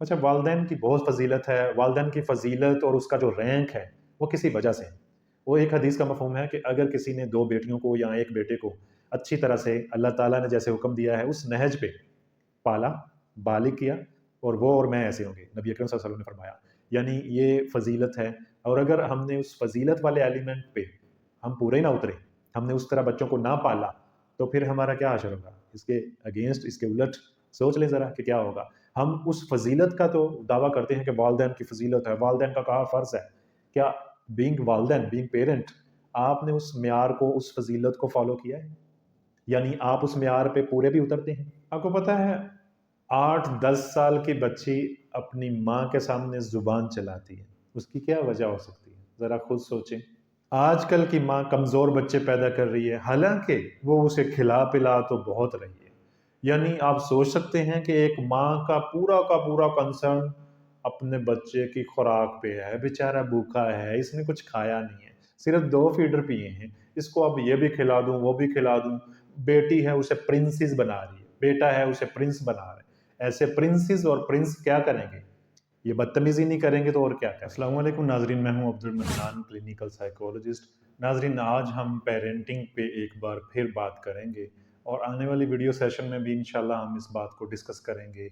اچھا، والدین کی بہت فضیلت ہے، والدین کی فضیلت اور اس کا جو رینک ہے وہ کسی وجہ سے ہے۔ وہ ایک حدیث کا مفہوم ہے کہ اگر کسی نے 2 بیٹیوں کو یا ایک بیٹے کو اچھی طرح سے اللہ تعالیٰ نے جیسے حکم دیا ہے اس نہج پہ پالا، بالغ کیا، اور وہ اور میں ایسے ہوں گے، نبی اکرم صلی اللہ علیہ وسلم نے فرمایا، یعنی یہ فضیلت ہے۔ اور اگر ہم نے اس فضیلت والے ایلیمنٹ پہ ہم پورے ہی نہ اترے، ہم نے اس طرح بچوں کو نہ پالا، تو پھر ہمارا کیا حشر ہوگا؟ اس کے اگینسٹ، اس کے الٹ سوچ لیں ذرا کہ کیا ہوگا۔ ہم اس فضیلت کا تو دعویٰ کرتے ہیں کہ والدین کی فضیلت ہے، والدین کا کہا فرض ہے، کیا بینگ والدین، بینگ پیرنٹ، آپ نے اس معیار کو، اس فضیلت کو فالو کیا ہے؟ یعنی آپ اس معیار پہ پورے بھی اترتے ہیں؟ آپ کو پتہ ہے 8-10 سال کی بچی اپنی ماں کے سامنے زبان چلاتی ہے، اس کی کیا وجہ ہو سکتی ہے؟ ذرا خود سوچیں۔ آج کل کی ماں کمزور بچے پیدا کر رہی ہے، حالانکہ وہ اسے کھلا پلا تو بہت رہی ہے۔ یعنی آپ سوچ سکتے ہیں کہ ایک ماں کا پورا کنسرن اپنے بچے کی خوراک پہ ہے، بیچارہ بھوکا ہے، اس نے کچھ کھایا نہیں ہے، صرف 2 فیڈر پیے ہیں، اس کو اب یہ بھی کھلا دوں وہ بھی کھلا دوں۔ بیٹی ہے اسے پرنسز بنا رہی ہے، بیٹا ہے اسے پرنس بنا رہا ہے۔ ایسے پرنسز اور پرنس کیا کریں گے؟ یہ بدتمیزی نہیں کریں گے تو اور کیا کریں؟ السلام علیکم ناظرین، میں ہوں عبد المنان، کلینیکل سائیکولوجسٹ۔ ناظرین، آج ہم پیرنٹنگ پہ ایک بار پھر بات کریں گے، اور آنے والی ویڈیو سیشن میں بھی انشاءاللہ ہم اس بات کو ڈسکس کریں گے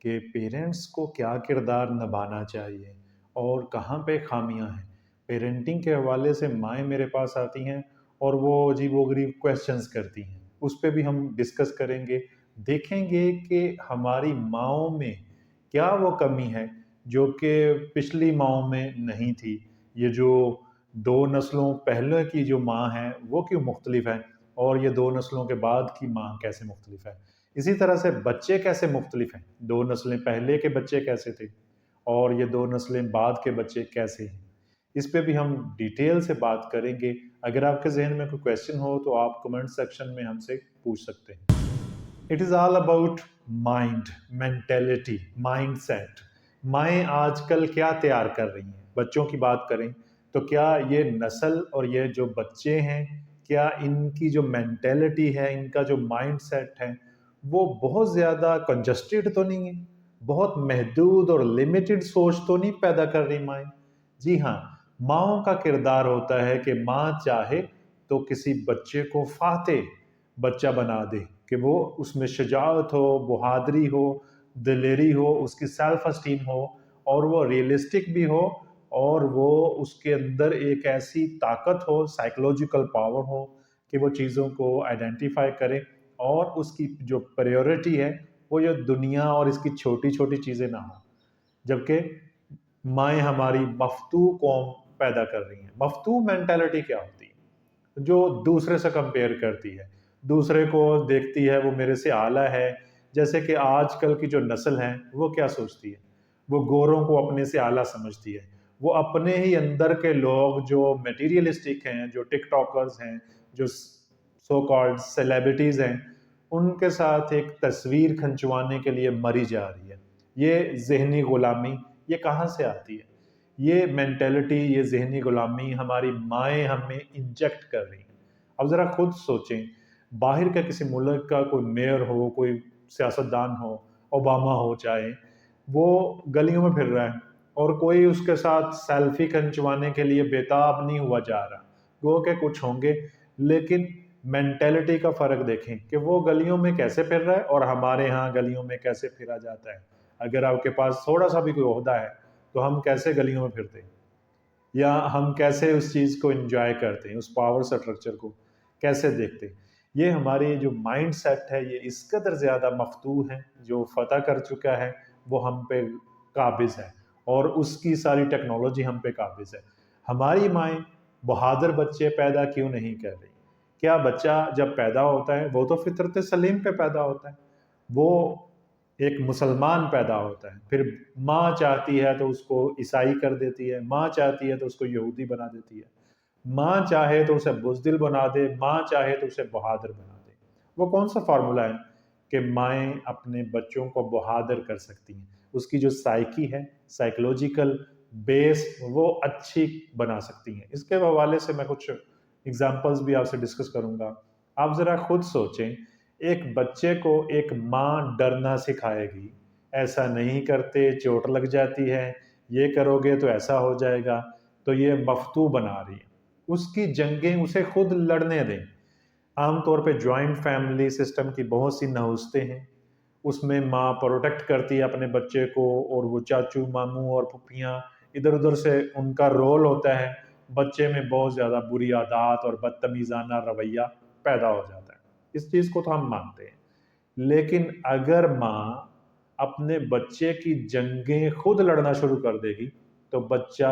کہ پیرنٹس کو کیا کردار نبھانا چاہیے اور کہاں پہ خامیاں ہیں۔ پیرنٹنگ کے حوالے سے مائیں میرے پاس آتی ہیں اور وہ عجیب و غریب کویسچنز کرتی ہیں، اس پہ بھی ہم ڈسکس کریں گے، دیکھیں گے کہ ہماری ماؤں میں کیا وہ کمی ہے جو کہ پچھلی ماؤں میں نہیں تھی۔ یہ جو 2 نسلوں پہلے کی جو ماں ہیں وہ کیوں مختلف ہیں، اور یہ 2 نسلوں کے بعد کی ماں کیسے مختلف ہے۔ اسی طرح سے بچے کیسے مختلف ہیں، 2 نسلیں پہلے کے بچے کیسے تھے اور یہ 2 نسلیں بعد کے بچے کیسے ہیں، اس پہ بھی ہم ڈیٹیل سے بات کریں گے۔ اگر آپ کے ذہن میں کوئی کویسچن ہو تو آپ کمنٹ سیکشن میں ہم سے پوچھ سکتے ہیں۔ It is all about mind, mentality, mindset. مائیں آج کل کیا تیار کر رہی ہیں؟ بچوں کی بات کریں تو کیا یہ نسل اور یہ جو بچے ہیں، کیا ان کی جو مینٹیلٹی ہے، ان کا جو مائنڈ سیٹ ہے، وہ بہت زیادہ کنجسٹڈ تو نہیں ہے؟ بہت محدود اور لمیٹڈ سوچ تو نہیں پیدا کر رہی مائیں؟ جی ہاں، ماؤں کا کردار ہوتا ہے کہ ماں چاہے تو کسی بچے کو فاتح بچہ بنا دے، کہ وہ اس میں شجاعت ہو، بہادری ہو، دلیری ہو، اس کی سیلف اسٹیم ہو، اور وہ ریئلسٹک بھی ہو، اور وہ اس کے اندر ایک ایسی طاقت ہو، سائیکولوجیکل پاور ہو کہ وہ چیزوں کو آئیڈینٹیفائی کرے، اور اس کی جو پریورٹی ہے وہ یہ دنیا اور اس کی چھوٹی چھوٹی چیزیں نہ ہوں۔ جبکہ مائیں ہماری مفتوح قوم پیدا کر رہی ہیں۔ مفتوح مینٹیلٹی کیا ہوتی ہے؟ جو دوسرے سے کمپیئر کرتی ہے، دوسرے کو دیکھتی ہے وہ میرے سے اعلیٰ ہے۔ جیسے کہ آج کل کی جو نسل ہے وہ کیا سوچتی ہے؟ وہ گوروں کو اپنے سے اعلیٰ سمجھتی ہے۔ وہ اپنے ہی اندر کے لوگ جو میٹیریلسٹک ہیں، جو ٹک ٹاکرز ہیں، جو سو کالڈ سیلیبریٹیز ہیں، ان کے ساتھ ایک تصویر کھنچوانے کے لیے مری جا رہی ہے۔ یہ ذہنی غلامی یہ کہاں سے آتی ہے؟ یہ مینٹیلٹی، یہ ذہنی غلامی ہماری مائیں ہمیں انجیکٹ کر رہی ہیں۔ اب ذرا خود سوچیں، باہر کا کسی ملک کا کوئی میئر ہو، کوئی سیاستدان ہو، اوباما ہو چاہے، وہ گلیوں میں پھر رہا ہے اور کوئی اس کے ساتھ سیلفی کھنچوانے کے لیے بےتاب نہیں ہوا جا رہا۔ گو کہ کچھ ہوں گے، لیکن مینٹیلٹی کا فرق دیکھیں کہ وہ گلیوں میں کیسے پھر رہا ہے اور ہمارے ہاں گلیوں میں کیسے پھرا جاتا ہے۔ اگر آپ کے پاس تھوڑا سا بھی کوئی عہدہ ہے تو ہم کیسے گلیوں میں پھرتے ہیں، یا ہم کیسے اس چیز کو انجوائے کرتے ہیں، اس پاور سٹرکچر کو کیسے دیکھتے ہیں۔ یہ ہماری جو مائنڈ سیٹ ہے یہ اس قدر زیادہ مفتوح ہے، جو فتح کر چکا ہے وہ ہم پہ قابض ہے، اور اس کی ساری ٹیکنالوجی ہم پہ قابض ہے۔ ہماری مائیں بہادر بچے پیدا کیوں نہیں کر رہی؟ کیا بچہ جب پیدا ہوتا ہے وہ تو فطرت سلیم پہ پیدا ہوتا ہے، وہ ایک مسلمان پیدا ہوتا ہے، پھر ماں چاہتی ہے تو اس کو عیسائی کر دیتی ہے، ماں چاہتی ہے تو اس کو یہودی بنا دیتی ہے، ماں چاہے تو اسے بزدل بنا دے، ماں چاہے تو اسے بہادر بنا دے۔ وہ کون سا فارمولہ ہے کہ مائیں اپنے بچوں کو بہادر کر سکتی ہیں؟ اس کی جو سائیکی ہے، سائیکولوجیکل بیس، وہ اچھی بنا سکتی ہیں۔ اس کے حوالے سے میں کچھ اگزامپلز بھی آپ سے ڈسکس کروں گا۔ آپ ذرا خود سوچیں، ایک بچے کو ایک ماں ڈرنا سکھائے گی، ایسا نہیں کرتے چوٹ لگ جاتی ہے، یہ کرو گے تو ایسا ہو جائے گا، تو یہ مفتو بنا رہی ہے۔ اس کی جنگیں اسے خود لڑنے دیں۔ عام طور پہ جوائنٹ فیملی سسٹم کی بہت سی نحوستیں ہیں، اس میں ماں پروٹیکٹ کرتی ہے اپنے بچے کو، اور وہ چاچو ماموں اور پھپھیاں ادھر ادھر سے ان کا رول ہوتا ہے، بچے میں بہت زیادہ بری عادات اور بدتمیزانہ رویہ پیدا ہو جاتا ہے۔ اس چیز کو تو ہم مانتے ہیں، لیکن اگر ماں اپنے بچے کی جنگیں خود لڑنا شروع کر دے گی تو بچہ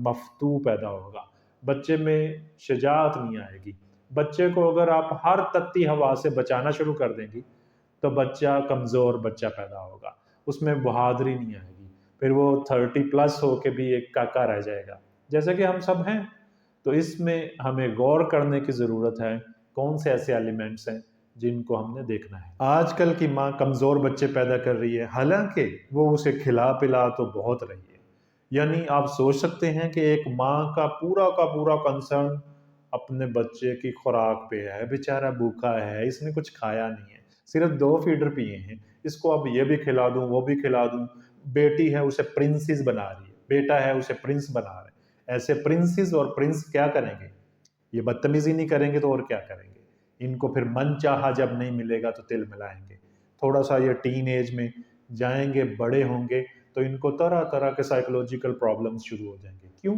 مفتو پیدا ہوگا، بچے میں شجاعت نہیں آئے گی۔ بچے کو اگر آپ ہر تتی ہوا سے بچانا شروع کر دیں گی تو بچہ کمزور بچہ پیدا ہوگا، اس میں بہادری نہیں آئے گی، پھر وہ 30+ ہو کے بھی ایک کاکا رہ جائے گا، جیسے کہ ہم سب ہیں۔ تو اس میں ہمیں غور کرنے کی ضرورت ہے، کون سے ایسے ایلیمنٹس ہیں جن کو ہم نے دیکھنا ہے۔ آج کل کی ماں کمزور بچے پیدا کر رہی ہے، حالانکہ وہ اسے کھلا پلا تو بہت رہی ہے۔ یعنی آپ سوچ سکتے ہیں کہ ایک ماں کا پورا کنسرن اپنے بچے کی خوراک پہ ہے، بیچارہ بھوکا ہے، اس نے کچھ کھایا نہیں ہے، صرف 2 فیڈر پیے ہیں، اس کو اب یہ بھی کھلا دوں وہ بھی کھلا دوں۔ بیٹی ہے اسے پرنسز بنا رہی ہے، بیٹا ہے اسے پرنس بنا رہے ہیں۔ ایسے پرنسز اور پرنس کیا کریں گے؟ یہ بدتمیزی نہیں کریں گے تو اور کیا کریں گے؟ ان کو پھر من چاہا جب نہیں ملے گا تو تل ملائیں گے۔ تھوڑا سا یہ ٹین ایج میں جائیں گے، بڑے ہوں گے تو ان کو طرح طرح کے سائیکولوجیکل پرابلمز شروع ہو جائیں گے۔ کیوں؟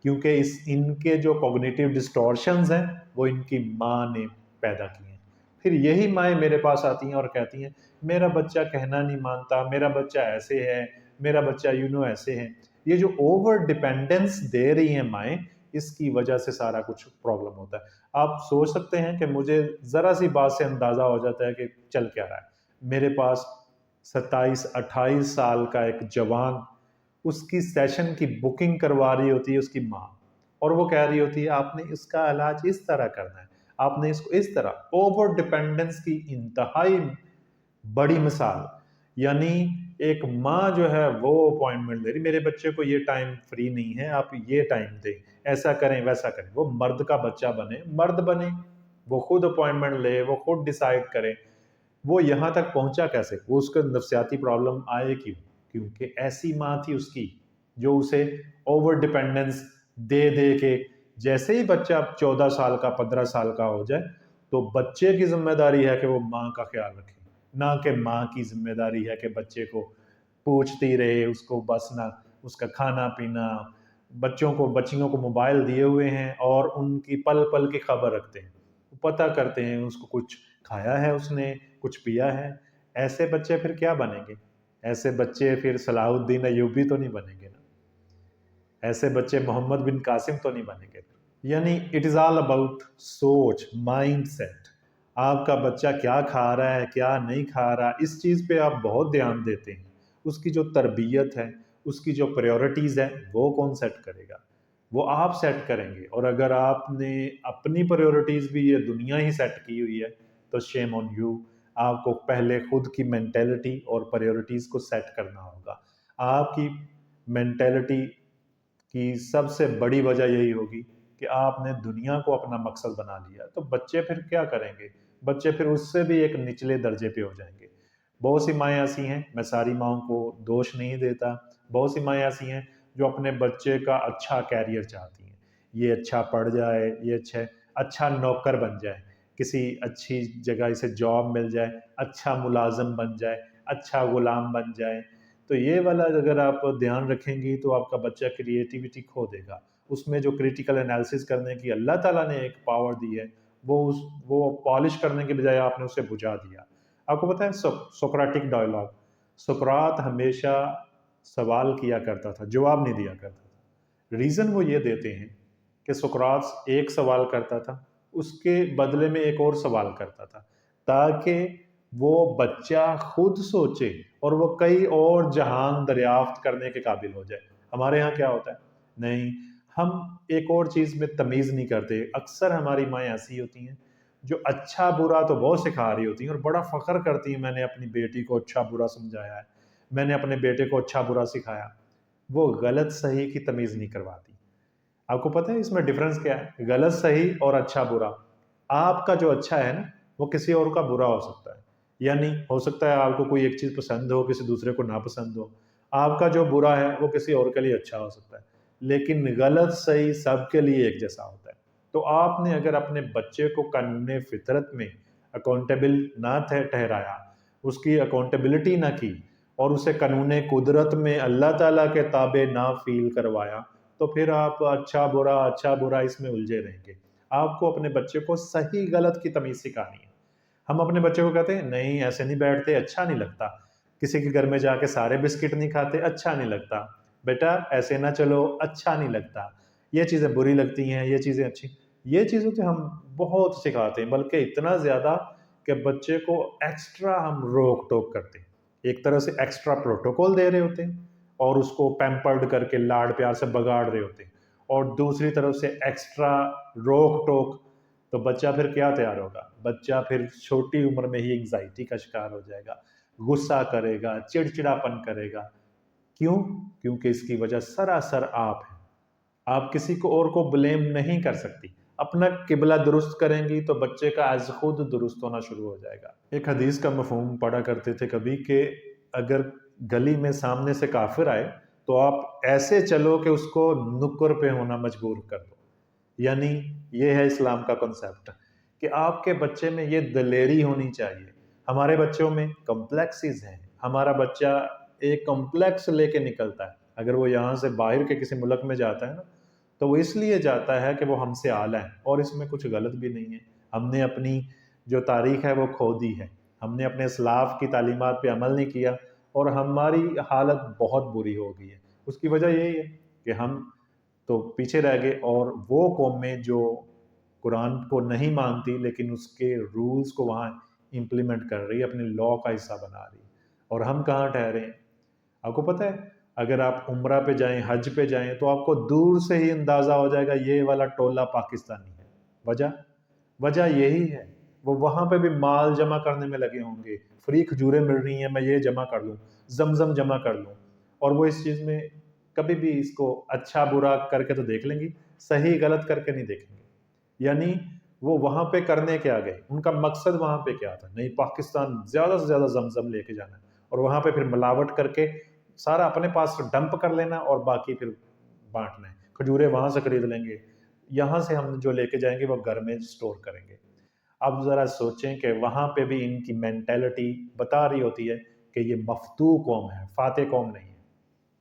کیونکہ ان کے جو کوگنیٹیو ڈسٹورشنز ہیں وہ ان کی ماں نے پیدا کی ہیں۔ پھر یہی مائیں میرے پاس آتی ہیں اور کہتی ہیں میرا بچہ کہنا نہیں مانتا، میرا بچہ ایسے ہے، میرا بچہ ایسے ہے۔ یہ جو اوور ڈیپینڈنس دے رہی ہیں مائیں، اس کی وجہ سے سارا کچھ پرابلم ہوتا ہے۔ آپ سوچ سکتے ہیں کہ مجھے ذرا سی بات سے اندازہ ہو جاتا ہے کہ چل کیا رہا ہے۔ میرے پاس 27-28 سال کا ایک جوان، اس کی سیشن کی بکنگ کروا رہی ہوتی ہے اس کی ماں، اور وہ کہہ رہی ہوتی ہے آپ نے اس کا علاج اس طرح کرنا ہے، آپ نے اس کو اس طرح۔ اوور ڈیپینڈنس کی انتہائی بڑی مثال۔ یعنی ایک ماں جو ہے وہ اپوائنٹمنٹ دے رہی، میرے بچے کو یہ ٹائم فری نہیں ہے، آپ یہ ٹائم دیں، ایسا کریں ویسا کریں۔ وہ مرد کا بچہ بنے، مرد بنے، وہ خود اپوائنٹمنٹ لے، وہ خود ڈیسائیڈ کرے۔ وہ یہاں تک پہنچا کیسے؟ وہ اس کو نفسیاتی پرابلم آئے کیوں؟ کیونکہ ایسی ماں تھی اس کی جو اسے اوور ڈیپینڈنس دے دے کے، جیسے ہی بچہ 14 سال کا 15 سال کا ہو جائے تو بچے کی ذمہ داری ہے کہ وہ ماں کا خیال رکھے، نہ کہ ماں کی ذمہ داری ہے کہ بچے کو پوچھتی رہے، اس کو بس نہ اس کا کھانا پینا۔ بچیوں کو موبائل دیے ہوئے ہیں اور ان کی پل پل کی خبر رکھتے ہیں، پتہ کرتے ہیں اس کو کچھ کھایا ہے، اس نے کچھ پیا ہے۔ ایسے بچے پھر کیا بنیں گے؟ ایسے بچے پھر صلاح الدین ایوبی تو نہیں بنیں گے نا، ایسے بچے محمد بن قاسم تو نہیں بنیں گے۔ یعنی اٹ از آل اباؤٹ سوچ، مائنڈ سیٹ۔ آپ کا بچہ کیا کھا رہا ہے، کیا نہیں کھا رہا، اس چیز پہ آپ بہت دھیان دیتے ہیں۔ اس کی جو تربیت ہے، اس کی جو پریورٹیز ہے، وہ کون سیٹ کرے گا؟ وہ آپ سیٹ کریں گے۔ اور اگر آپ نے اپنی پریورٹیز بھی یہ دنیا ہی سیٹ کی ہوئی ہے تو شیم آن یو۔ آپ کو پہلے خود کی مینٹیلٹی اور پریورٹیز کو سیٹ کرنا ہوگا۔ آپ کی مینٹیلٹی کی سب سے بڑی وجہ یہی ہوگی کہ آپ نے دنیا کو اپنا مقصد بنا لیا، تو بچے پھر کیا کریں گے؟ بچے پھر اس سے بھی ایک نچلے درجے پہ ہو جائیں گے۔ بہت سی مائیں ایسی ہیں، میں ساری ماؤں کو دوش نہیں دیتا، بہت سی مائیں ایسی ہیں جو اپنے بچے کا اچھا کیریئر چاہتی ہیں، یہ اچھا پڑھ جائے، یہ اچھا نوکر بن جائے، کسی اچھی جگہ اسے جاب مل جائے، اچھا ملازم بن جائے، اچھا غلام بن جائے۔ تو یہ والا اگر آپ دھیان رکھیں گی تو آپ کا بچہ کریٹیوٹی کھو دے گا۔ اس میں جو کریٹیکل انالیسس کرنے کی اللہ تعالیٰ نے ایک پاور دی ہے، وہ پالش کرنے کے بجائے آپ نے اسے بجھا دیا۔ آپ کو پتہ ہے سوکراٹک ڈائلاگ، سقراط ہمیشہ سوال کیا کرتا تھا، جواب نہیں دیا کرتا تھا۔ ریزن وہ یہ دیتے ہیں کہ سقراط ایک سوال کرتا تھا، اس کے بدلے میں ایک اور سوال کرتا تھا، تاکہ وہ بچہ خود سوچے اور وہ کئی اور جہان دریافت کرنے کے قابل ہو جائے۔ ہمارے ہاں کیا ہوتا ہے؟ نہیں، ہم ایک اور چیز میں تمیز نہیں کرتے۔ اکثر ہماری مائیں ایسی ہوتی ہیں جو اچھا برا تو بہت سکھا رہی ہوتی ہیں اور بڑا فخر کرتی ہیں میں نے اپنی بیٹی کو اچھا برا سمجھایا ہے، میں نے اپنے بیٹے کو اچھا برا سکھایا۔ وہ غلط صحیح کی تمیز نہیں کرواتی۔ آپ کو پتہ ہے اس میں ڈفرنس کیا ہے؟ غلط صحیح اور اچھا برا۔ آپ کا جو اچھا ہے نا وہ کسی اور کا برا ہو سکتا ہے، یعنی ہو سکتا ہے آپ کو کوئی ایک چیز پسند ہو، کسی دوسرے کو ناپسند ہو، آپ کا جو برا ہے وہ کسی اور کے لیے اچھا ہو سکتا ہے، لیکن غلط صحیح سب کے لیے ایک جیسا ہوتا ہے۔ تو آپ نے اگر اپنے بچے کو قانون فطرت میں اکاؤنٹیبل نہ ٹھہرایا، اس کی اکاؤنٹیبلٹی نہ کی، اور اسے قانون قدرت میں اللہ تعالیٰ کے تابع نہ فیل کروایا، تو پھر آپ اچھا برا اس میں الجھے رہیں گے۔ آپ کو اپنے بچے کو صحیح غلط کی تمیز سکھانی ہے۔ ہم اپنے بچے کو کہتے ہیں نہیں ایسے نہیں بیٹھتے، اچھا نہیں لگتا، کسی کے گھر میں جا کے سارے بسکٹ نہیں کھاتے، اچھا نہیں لگتا، بیٹا ایسے نہ چلو، اچھا نہیں لگتا، یہ چیزیں بری لگتی ہیں، یہ چیزیں اچھی، یہ چیزیں تو ہم بہت سکھاتے ہیں، بلکہ اتنا زیادہ کہ بچے کو ایکسٹرا ہم روک ٹوک کرتے ہیں، ایک طرح سے ایکسٹرا پروٹوکول دے رہے ہوتے ہیں اور اس کو پیمپرڈ کر کے لاڈ پیار سے بگاڑ رہے ہوتے ہیں، اور دوسری طرف سے ایکسٹرا روک ٹوک، تو بچہ پھر کیا تیار ہوگا؟ بچہ پھر چھوٹی عمر میں ہی انگزائٹی کا شکار ہو جائے گا، غصہ کرے گا، چڑچڑاپن کرے گا۔ کیوں؟ کیونکہ اس کی وجہ سراسر آپ ہیں۔ آپ کسی کو اور کو بلیم نہیں کر سکتی۔ اپنا قبلہ درست کریں گی تو بچے کا از خود درست ہونا شروع ہو جائے گا۔ ایک حدیث کا مفہوم پڑھا کرتے تھے کبھی کہ اگر گلی میں سامنے سے کافر آئے تو آپ ایسے چلو کہ اس کو نکر پہ ہونا مجبور کر دو۔ یعنی یہ ہے اسلام کا کنسیپٹ کہ آپ کے بچے میں یہ دلیری ہونی چاہیے۔ ہمارے بچوں میں کمپلیکسز ہیں، ہمارا بچہ ایک کمپلیکس لے کے نکلتا ہے، اگر وہ یہاں سے باہر کے کسی ملک میں جاتا ہے نا تو وہ اس لیے جاتا ہے کہ وہ ہم سے اعلیٰ ہے، اور اس میں کچھ غلط بھی نہیں ہے۔ ہم نے اپنی جو تاریخ ہے وہ کھو دی ہے، ہم نے اپنے اسلاف کی تعلیمات پہ عمل نہیں کیا، اور ہماری حالت بہت بری ہو گئی ہے۔ اس کی وجہ یہی ہے کہ ہم تو پیچھے رہ گئے، اور وہ قومیں جو قرآن کو نہیں مانتی لیکن اس کے رولز کو وہاں امپلیمنٹ کر رہی ہے، اپنے لاء کا حصہ بنا رہی ہے، اور ہم کہاں ٹھہرے ہیں؟ آپ کو پتہ ہے اگر آپ عمرہ پہ جائیں، حج پہ جائیں، تو آپ کو دور سے ہی اندازہ ہو جائے گا یہ والا ٹولہ پاکستانی ہے۔ وجہ یہی ہے، وہ وہاں پہ بھی مال جمع کرنے میں لگے ہوں گے، فری کھجوریں مل رہی ہیں، میں یہ جمع کر لوں، زمزم جمع کر لوں، اور وہ اس چیز میں کبھی بھی اس کو اچھا برا کر کے تو دیکھ لیں گی، صحیح غلط کر کے نہیں دیکھیں گے۔ یعنی وہ وہاں پہ کرنے کیا گئے، ان کا مقصد وہاں پہ کیا تھا؟ نہیں، پاکستان زیادہ سے زیادہ زمزم لے کے جانا ہے، اور وہاں پہ پھر ملاوٹ کر کے سارا اپنے پاس ڈمپ کر لینا، اور باقی پھر بانٹنا ہے۔ کھجورے وہاں سے خرید لیں گے، یہاں سے ہم جو لے کے جائیں گے وہ گھر میں سٹور کریں گے۔ اب ذرا سوچیں کہ وہاں پہ بھی ان کی مینٹیلٹی بتا رہی ہوتی ہے کہ یہ مفتوح قوم ہے، فاتح قوم نہیں ہے۔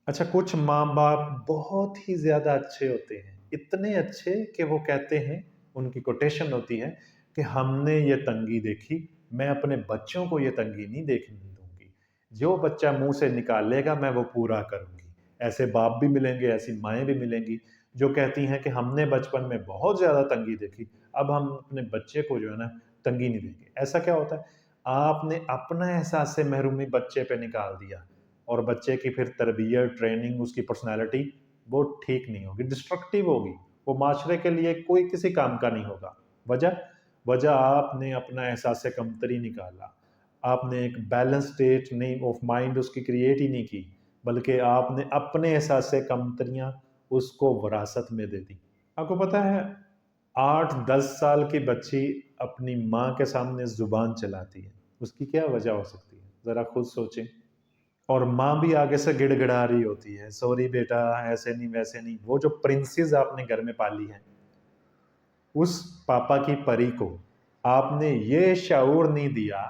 اچھا، کچھ ماں باپ بہت ہی زیادہ اچھے ہوتے ہیں، اتنے اچھے کہ وہ کہتے ہیں، ان کی کوٹیشن ہوتی ہے کہ ہم نے یہ تنگی دیکھی، میں اپنے بچوں کو یہ تنگی نہیں دیکھنے دوں گی، جو بچہ منہ سے نکالے گا میں وہ پورا کروں گی۔ ایسے باپ بھی ملیں گے، ایسی مائیں بھی ملیں گی جو کہتی ہیں کہ ہم نے بچپن میں بہت زیادہ تنگی دیکھی، اب ہم اپنے بچے کو جو ہے نا تنگی نہیں دیں گے۔ ایسا کیا ہوتا ہے؟ آپ نے اپنا احساس سے محرومی بچے پہ نکال دیا، اور بچے کی پھر تربیت، ٹریننگ، اس کی پرسنالٹی وہ ٹھیک نہیں ہوگی، ڈسٹرکٹیو ہوگی، وہ معاشرے کے لیے کوئی کسی کام کا نہیں ہوگا۔ وجہ آپ نے اپنا احساس کمتری نکالا، آپ نے ایک بیلنس اسٹیٹ نہیں آف مائنڈ اس کی کریٹ ہی نہیں کی، بلکہ آپ نے اپنے احساس کمتریاں اس کو وراثت میں دے دی۔ آپ کو پتہ ہے 8-10 سال کی بچی اپنی ماں کے سامنے زبان چلاتی ہے، اس کی کیا وجہ ہو سکتی ہے؟ ذرا خود سوچیں۔ اور ماں بھی آگے سے گڑ گڑا رہی ہوتی ہے، سوری بیٹا، ایسے نہیں ویسے نہیں۔ وہ جو پرنسز آپ نے گھر میں پالی ہیں، اس پاپا کی پری کو آپ نے یہ شعور نہیں دیا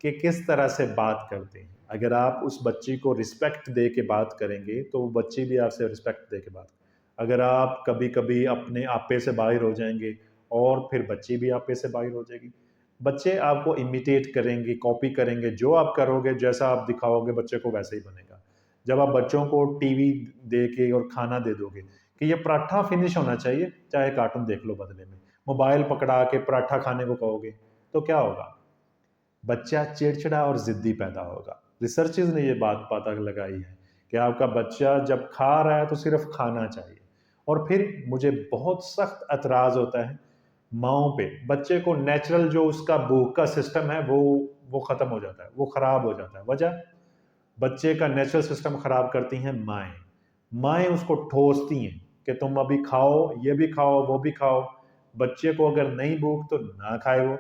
کہ کس طرح سے بات کرتے ہیں۔ اگر آپ اس بچی کو رسپیکٹ دے کے بات کریں گے تو وہ بچی بھی آپ سے رسپیکٹ دے کے بات کریں۔ اگر آپ کبھی کبھی اپنے آپے سے باہر ہو جائیں گے اور پھر بچی بھی آپے سے باہر ہو جائے گی، بچے آپ کو امیٹیٹ کریں گے، کاپی کریں گے، جو آپ کرو گے، جیسا آپ دکھاؤ گے بچے کو ویسا ہی بنے گا۔ جب آپ بچوں کو ٹی وی دے کے اور کھانا دے دو گے کہ یہ پراٹھا فنش ہونا چاہیے، چاہے کارٹون دیکھ لو بدلے میں، موبائل پکڑا کے پراٹھا کھانے کو کہو گے، تو کیا ہوگا؟ بچہ چڑچڑا اور ضدی پیدا ہوگا۔ ریسرچز نے یہ بات پتہ لگائی ہے کہ آپ کا بچہ جب کھا رہا ہے تو صرف کھانا چاہیے۔ اور پھر مجھے بہت سخت اعتراض ہوتا ہے ماؤں پہ، بچے کو نیچرل جو اس کا بھوک کا سسٹم ہے وہ ختم ہو جاتا ہے، وہ خراب ہو جاتا ہے۔ وجہ، بچے کا نیچرل سسٹم خراب کرتی ہیں مائیں اس کو ٹھوستی ہیں کہ تم ابھی کھاؤ، یہ بھی کھاؤ، وہ بھی کھاؤ۔ بچے کو اگر نہیں بھوک تو نہ کھائے وہ،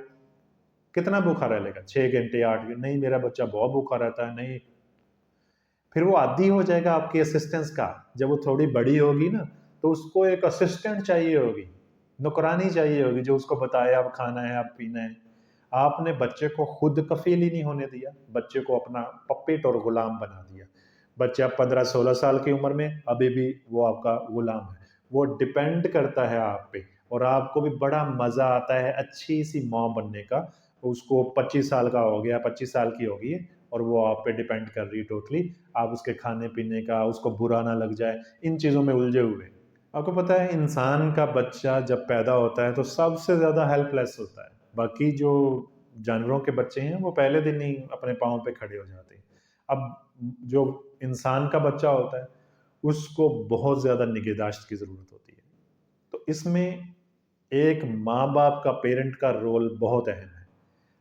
کتنا بھوکا رہ لے گا؟ 6 گھنٹے 8 گھنٹے؟ نہیں، میرا بچہ بہت بھوکا رہتا ہے، نہیں. پھر وہ عادی ہو جائے گا آپ کی اسسٹنس کا. جب وہ تھوڑی بڑی ہوگی نا تو اس کو ایک اسسٹنٹ چاہیے ہوگی، نوکرانی چاہیے ہوگی جو اس کو بتائے اب کھانا ہے اب پینا ہے. آپ نے بچے کو خود کفیل ہی نہیں ہونے دیا، بچے کو اپنا پپیٹ اور غلام بنا دیا. بچہ 15-16 سال کی عمر میں ابھی بھی وہ آپ کا غلام ہے، وہ ڈپینڈ کرتا ہے آپ پہ. اور آپ کو بھی بڑا مزہ آتا ہے اچھی سی ماں بننے کا. اس کو 25 سال کا ہو گیا، 25 سال کی ہوگی اور وہ آپ پہ ڈپینڈ کر رہی ٹوٹلی. آپ اس کے کھانے پینے کا، اس کو برا نہ لگ جائے، ان چیزوں میں الجھے ہوئے. آپ کو پتہ ہے انسان کا بچہ جب پیدا ہوتا ہے تو سب سے زیادہ ہیلپ لیس ہوتا ہے. باقی جو جانوروں کے بچے ہیں وہ پہلے دن ہی اپنے پاؤں پہ کھڑے ہو جاتے ہیں. اب جو انسان کا بچہ ہوتا ہے اس کو بہت زیادہ نگہداشت کی ضرورت ہوتی ہے. تو اس میں ایک ماں باپ کا، پیرنٹ کا رول بہت اہم ہے.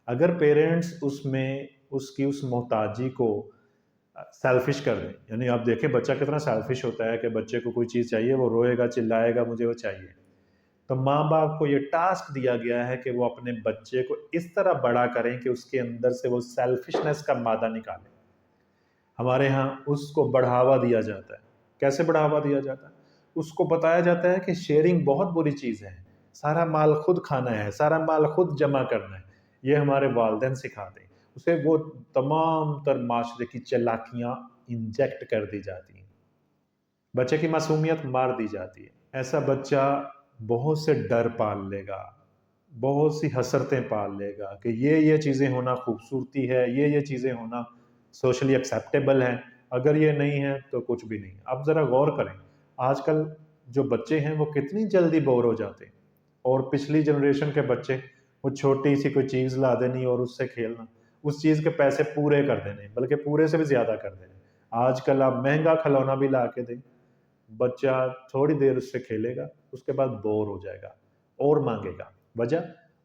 اگر پیرنٹس اس میں اس کی اس محتاجی کو سیلفش کر دیں، یعنی آپ دیکھیں بچہ کتنا سیلفش ہوتا ہے کہ بچے کو کوئی چیز چاہیے، وہ روئے گا چلائے گا مجھے وہ چاہیے. تو ماں باپ کو یہ ٹاسک دیا گیا ہے کہ وہ اپنے بچے کو اس طرح بڑا کریں کہ اس کے اندر سے وہ سیلفشنس کا مادہ نکالیں. ہمارے ہاں اس کو بڑھاوا دیا جاتا ہے. کیسے بڑھاوا دیا جاتا ہے؟ اس کو بتایا جاتا ہے کہ شیئرنگ بہت بری چیز ہے، سارا مال خود کھانا ہے، سارا مال خود جمع کرنا ہے. یہ ہمارے والدین سکھاتے ہیں. اسے وہ تمام تر معاشرے کی چالاکیاں انجیکٹ کر دی جاتی ہیں، بچے کی معصومیت مار دی جاتی ہے. ایسا بچہ بہت سے ڈر پال لے گا، بہت سی حسرتیں پال لے گا کہ یہ چیزیں ہونا خوبصورتی ہے، یہ چیزیں ہونا سوشلی ایکسیپٹیبل ہیں، اگر یہ نہیں ہے تو کچھ بھی نہیں. اب ذرا غور کریں، آج کل جو بچے ہیں وہ کتنی جلدی بور ہو جاتے ہیں. اور پچھلی جنریشن کے بچے، وہ چھوٹی سی کوئی چیز لا دینی اور اس سے کھیلنا، اس چیز کے پیسے پورے کر دینے، بلکہ پورے سے بھی زیادہ کر دینے. آج کل آپ مہنگا کھلونا بھی لا کے دیں، بچہ تھوڑی دیر اس سے کھیلے گا، اس کے بعد بور ہو جائے گا اور مانگے گا. وجہ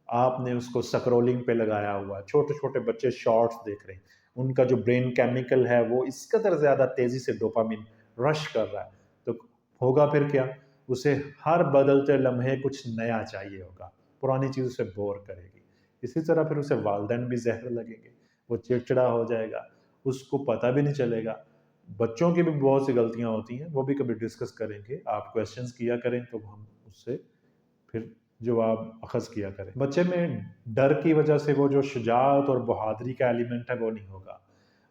آپ نے اس کو سکرولنگ پہ لگایا ہوا. چھوٹے چھوٹے بچے شارٹس دیکھ رہے ہیں، ان کا جو برین کیمیکل ہے وہ اس قدر زیادہ تیزی سے ڈوپامین رش کر رہا ہے. تو ہوگا پھر کیا؟ اسے ہر بدلتے لمحے کچھ نیا چاہیے ہوگا، پرانی چیز اسے بور کرے گی. اسی طرح پھر اسے والدین بھی زہر لگیں گے، وہ چڑچڑا ہو جائے گا، اس کو پتہ بھی نہیں چلے گا. بچوں کی بھی بہت سی غلطیاں ہوتی ہیں، وہ بھی کبھی ڈسکس کریں گے. آپ کویسچنز کیا کریں تو ہم اس سے پھر جواب اخذ کیا کریں. بچے میں ڈر کی وجہ سے وہ جو شجاعت اور بہادری کا ایلیمنٹ ہے وہ نہیں ہوگا.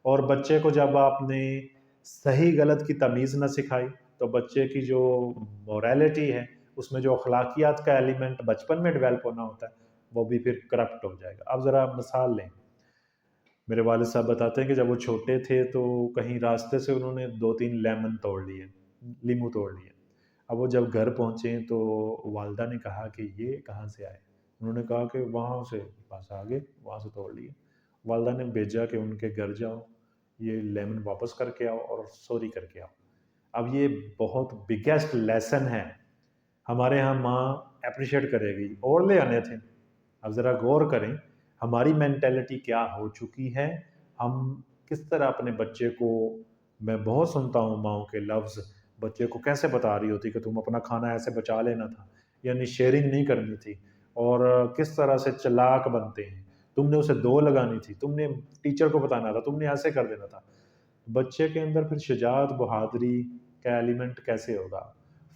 اور بچے کو جب آپ نے صحیح غلط کی تمیز نہ سکھائی تو بچے کی جو موریلٹی ہے، اس میں جو اخلاقیات کا ایلیمنٹ بچپن میں ڈیولپ ہونا ہوتا ہے وہ بھی پھر کرپٹ ہو جائے گا. اب ذرا مثال لیں، میرے والد صاحب بتاتے ہیں کہ جب وہ چھوٹے تھے تو کہیں راستے سے انہوں نے 2-3 لیمن توڑ لیے، لیمو توڑ لیے. اب وہ جب گھر پہنچے تو والدہ نے کہا کہ یہ کہاں سے آئے؟ انہوں نے کہا کہ وہاں سے بس آگے وہاں سے توڑ لیے. والدہ نے بھیجا کہ ان کے گھر جاؤ، یہ لیمن واپس کر کے آؤ اور سوری کر کے آؤ. اب یہ بہت بگیسٹ لیسن ہے. ہمارے ہاں ماں اپریشیٹ کرے گی اور لے آنے تھے. اب ذرا غور کریں ہماری مینٹیلٹی کیا ہو چکی ہے. ہم کس طرح اپنے بچے کو، میں بہت سنتا ہوں ماؤں کے لفظ بچے کو کیسے بتا رہی ہوتی کہ تم اپنا کھانا ایسے بچا لینا تھا، یعنی شیئرنگ نہیں کرنی تھی. اور کس طرح سے چلاک بنتے ہیں، تم نے اسے 2 لگانی تھی، تم نے ٹیچر کو بتانا تھا، تم نے ایسے کر دینا تھا. بچے کے اندر پھر شجاعت بہادری کا ایلیمنٹ کیسے ہوگا؟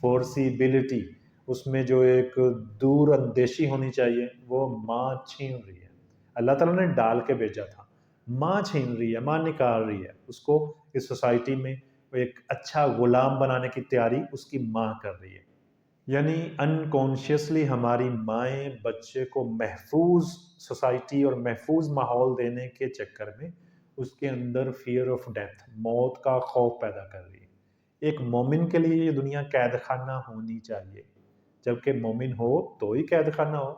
فورسیبلٹی، اس میں جو ایک دور اندیشی ہونی چاہیے وہ ماں چھین رہی ہے. اللہ تعالیٰ نے ڈال کے بھیجا تھا، ماں چھین رہی ہے، ماں نکال رہی ہے. اس کو اس سوسائٹی میں ایک اچھا غلام بنانے کی تیاری اس کی ماں کر رہی ہے. یعنی انکانشیسلی ہماری مائیں بچے کو محفوظ سوسائٹی اور محفوظ ماحول دینے کے چکر میں اس کے اندر فیئر آف ڈیتھ، موت کا خوف پیدا کر رہی ہے. ایک مومن کے لیے یہ دنیا قید خانہ ہونی چاہیے، جبکہ مومن ہو تو ہی قید خانہ ہو.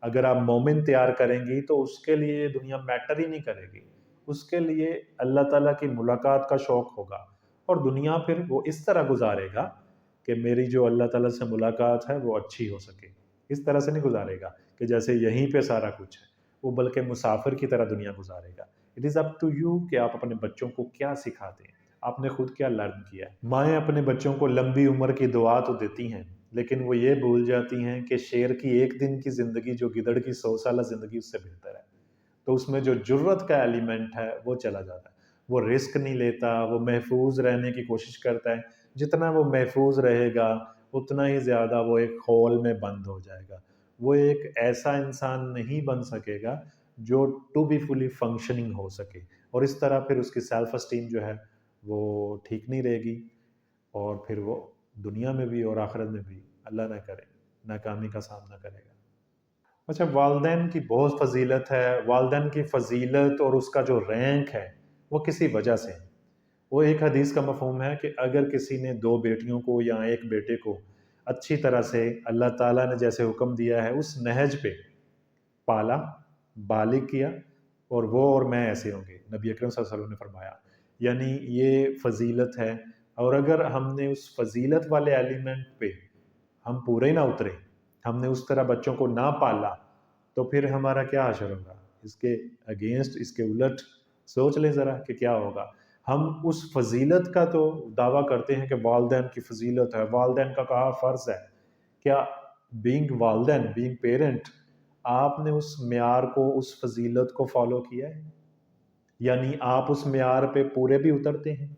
اگر آپ مومن تیار کریں گی تو اس کے لیے یہ دنیا میٹر ہی نہیں کرے گی. اس کے لیے اللہ تعالیٰ کی ملاقات کا شوق ہوگا، اور دنیا پھر وہ اس طرح گزارے گا کہ میری جو اللہ تعالیٰ سے ملاقات ہے وہ اچھی ہو سکے. اس طرح سے نہیں گزارے گا کہ جیسے یہیں پہ سارا کچھ ہے، وہ بلکہ مسافر کی طرح دنیا گزارے گا. It is up to you کہ آپ اپنے بچوں کو کیا سکھاتے ہیں، آپ نے خود کیا لرن کیا ہے. مائیں اپنے بچوں کو لمبی عمر کی دعا تو دیتی ہیں، لیکن وہ یہ بھول جاتی ہیں کہ شیر کی 1 دن کی زندگی جو گدڑ کی 100 سالہ زندگی اس سے بہتر ہے. تو اس میں جو جرت کا ایلیمنٹ ہے وہ چلا جاتا ہے. وہ رسک نہیں لیتا، وہ محفوظ رہنے کی کوشش کرتا ہے. جتنا وہ محفوظ رہے گا اتنا ہی زیادہ وہ ایک خول میں بند ہو جائے گا. وہ ایک ایسا انسان نہیں بن سکے گا جو ٹو بی فلی فنکشننگ ہو سکے، اور اس طرح پھر اس کی سیلف اسٹیم جو ہے وہ ٹھیک نہیں رہے گی، اور پھر وہ دنیا میں بھی اور آخرت میں بھی اللہ نہ کرے ناکامی کا سامنا کرے گا. اچھا، والدین کی بہت فضیلت ہے. والدین کی فضیلت اور اس کا جو رینک ہے وہ کسی وجہ سے ہے. وہ ایک حدیث کا مفہوم ہے کہ اگر کسی نے دو بیٹیوں کو یا ایک بیٹے کو اچھی طرح سے اللہ تعالیٰ نے جیسے حکم دیا ہے اس نہج پہ پالا، بالغ کیا، اور وہ اور میں ایسے ہوں گے، نبی اکرم صلی اللہ علیہ وسلم نے فرمایا. یعنی یہ فضیلت ہے، اور اگر ہم نے اس فضیلت والے ایلیمنٹ پہ ہم پورے نہ اترے، ہم نے اس طرح بچوں کو نہ پالا، تو پھر ہمارا کیا حشر ہوگا؟ اس کے اگینسٹ، اس کے الٹ سوچ لیں ذرا کہ کیا ہوگا. ہم اس فضیلت کا تو دعویٰ کرتے ہیں کہ والدین کی فضیلت ہے، والدین کا کہا فرض ہے. کیا بینگ والدین، بینگ پیرنٹ، آپ نے اس معیار کو، اس فضیلت کو فالو کیا ہے؟ یعنی آپ اس معیار پہ پورے بھی اترتے ہیں؟